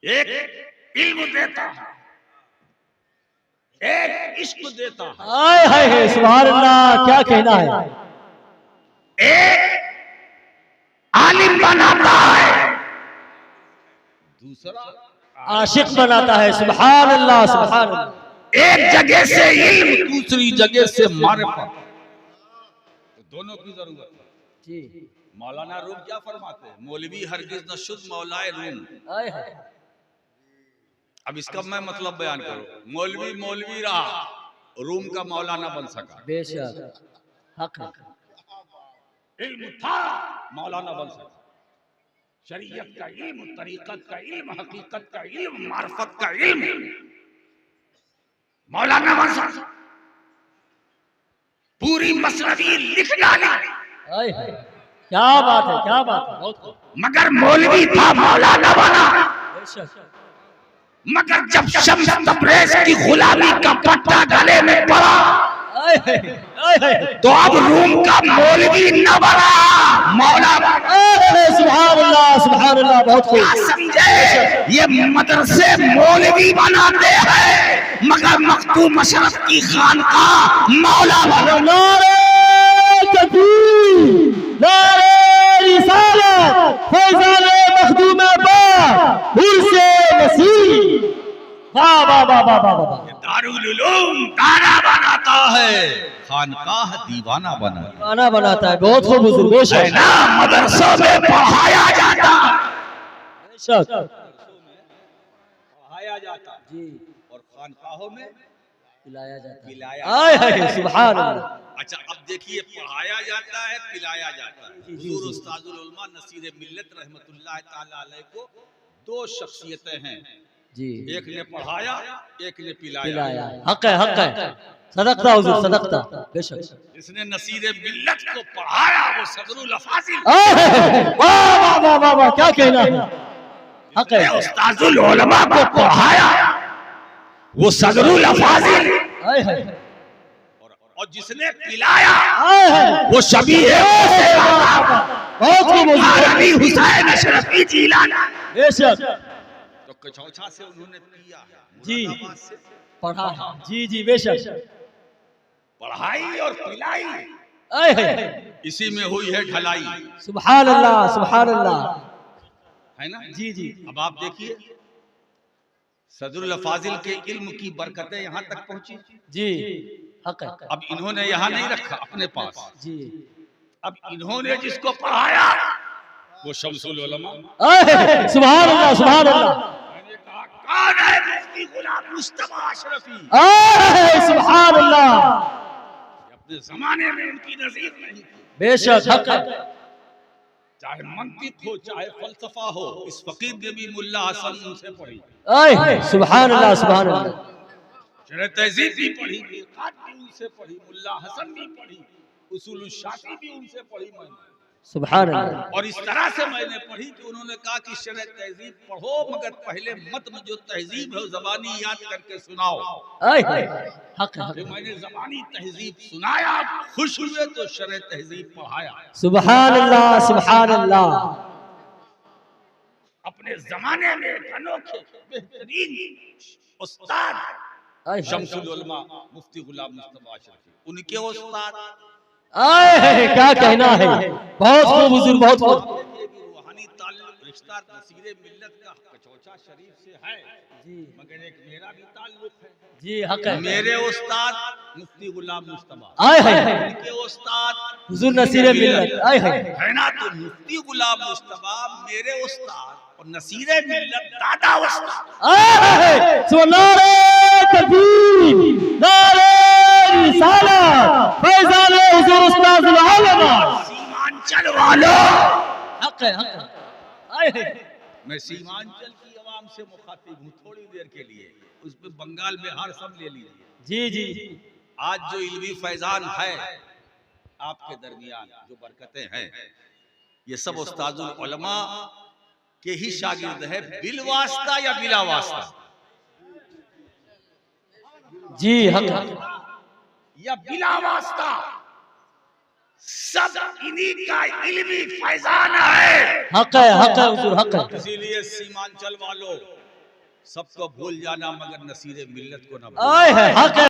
एक इल्म देता है, एक इश्क देता है। आय हाय सुभान अल्लाह, क्या कहना है। एक आलिम बनाता है, दूसरा आशिक बनाता है। सुभान अल्लाह सुभान अल्लाह। एक जगह से इल्म, दूसरी जगह से मारिफत, तो दोनों की जरूरत है जी। मौलाना रूम क्या फरमाते हैं, मौलवी हरगिज न शुद्ध मौलाए रूम। आय हाय। अब इसका मैं मतलब बयान करूं, मौलवी मौलवी रहा, रूम का मौलाना बन सका, बेशक हक है। इल्म था मौलाना बन सका, शरीयत का इल्म, तरीकत का इल्म, हकीकत का इल्म, मार्फत का इल्म, मौलाना बन सका, पूरी मसनवी लिख डाली। आय हाय, क्या बात है, क्या बात है, बहुत खूब। मगर मौलवी था, मौलाना बना। बेशक। मगर जब शम्स तबरेज की गुलामी का पट्टा गले में पड़ा, आय हाय, आय हाय। तो अब रूम का मौलवी न बना, मौला बना। सुभान अल्लाह सुभान अल्लाह, बहुत खूब। क्या समझे, ये मदरसे मौलवी बनाते हैं, मगर मखदूम अशरफ की खानकाह मौला बना। नारे तकबीर, नारे रिसालत, फैज़ान मखदूम बाग, उर्से नसीब। वाह वाह वाह वाह वाह वाह। दारुल उलूम दाना बनाता है, खानकाह दीवाना बनाता है। खाना बनाता है, बहुत खूब हुजूर, है बेशक ना, मदरसों में पढ़ाया जाता है, बेशक। पढ़ाया जाता है जी, और खानकाहों में पिलाया जाता है। पिलाया। आय हाय सुभान अल्लाह। अच्छा अब देखिए, पढ़ाया जाता है, पिलाया जाता है। जी, जी, हुजूर जी। उस्तादुल उलमा नसीर मिल्लत रहमतुल्लाह ताला अलैह को दो शख्सियतें हैं, जी, एक ने पढ़ाया, एक ने पिलाया। पिलाया। हक है, हक है, सदकता हुजूर, सदकता, बेशक। इसने नसीर मिल्लत को पढ़ाया, वो सदरुल अफाजिल। वाह वाह वाह वाह वाह, क्या कहना है। हक है। उस्तादुल उलमा को पढ़ाया, वो सदरुल अफाजिल। आय हाय, और जिसने पिलाया, आय हाय, वो शबीह बहुत खूब हुजूर, अली हुसैन अशरफी जिलानी। बेशक। तो कचौछा से उन्होंने पिया है, जी, मुरादाबाद से पढ़ा है। जी जी बेशक। पढ़ाई और पिलाई, आय हाय, इसी में हुई है ढलाई, सुभान अल्लाह सुभान अल्लाह। है ना। जी जी, अब आप देखिए, सदरुल फाजिल के इल्म की बरकतें यहाँ तक पहुंची। जी हक है। अब इन्होंने यहाँ नहीं रखा अपने पास, जी, अब इन्होंने जिसको पढ़ाया वो शमसुल उलमा। आय हाय, सुभान अल्लाह सुभान अल्लाह। मैंने कहा कौन है मुफ्ती गुलाम मुस्तफा अशरफी, आय हाय, सुभान अल्लाह। अपने जमाने में उनकी नजीर नहीं थी। बेशक हक है। चाहे मंतिक हो, चाहे फलसफा हो, इस फकीर ने भी मुल्ला हसन उनसे पढ़ी, आय हाय, सुभान अल्लाह सुभान अल्लाह। शरह तहजीब भी पढ़ी, मिलकात भी उनसे पढ़ी, मुल्ला हसन भी पढ़ी, उसूल शाफी भी उनसे पढ़ी मैंने। सुभान अल्लाह। और इस तरह से मैंने पढ़ी कि उन्होंने कहा कि शरह तहजीब पढ़ो, मगर पहले मतन जो तहजीब है जबानी याद करके सुनाओ। आय हाय, हक है, हक फिर है। मैंने जबानी तहजीब सुनाया, खुश हुए तो शरह तहजीब पढ़ाया। सुभान अल्लाह सुभान अल्लाह। अपने जमाने में एक अनोखे बेहतरीन उस्ताद आय हाय, शमसुल उलमा मुफ्ती गुलाम मुस्तफा अशरफी, उनके उस्ताद। आय हाय, क्या कहना है। बहुत खूब हुजूर, बहुत खूब। देखिए कि रूहानी ताल्लुक रिश्ता नसीरे मिल्लत का कचौचा शरीफ से है, जी मगर एक मेरा भी ताल्लुक है। जी हक है। मेरे उस्ताद मुफ्ती गुलाम मुस्तफा, आय हाय, उनके उस्ताद हुजूर नसीर मिल्लत। आय हाय, है ना। तो मुफ्ती गुलाम मुस्तफा मेरे उस्ताद और नसीरे मिल्लत दादा उस्ताद। आय हाय, नारे तकबीर, नारे रिसालत, फैज़ान हुजूर उस्तादुल उलमा। सीमांचल वालों, हक है, हक है। आय हाय, मैं सीमांचल की आवाम से मुखातिब हूँ थोड़ी देर के लिए, उसमें बंगाल बिहार सब ले लीजिए। जी जी, आज जो इल्मी फैजान है आपके दरमियान, जो बरकतें हैं, ये सब उस्तादुल उलमा के ही शागिर्द है, बिल वास्ता या बिला वास्ता, जी हक है। या बिला वास्ता, सब इन्हीं का इल्मी फैजान है। हक है, हक है हुजूर, हक है। इसीलिए सीमांचल वालों, सबको भूल जाना मगर नसीरे मिल्लत को ना भूलना। आए है हक है।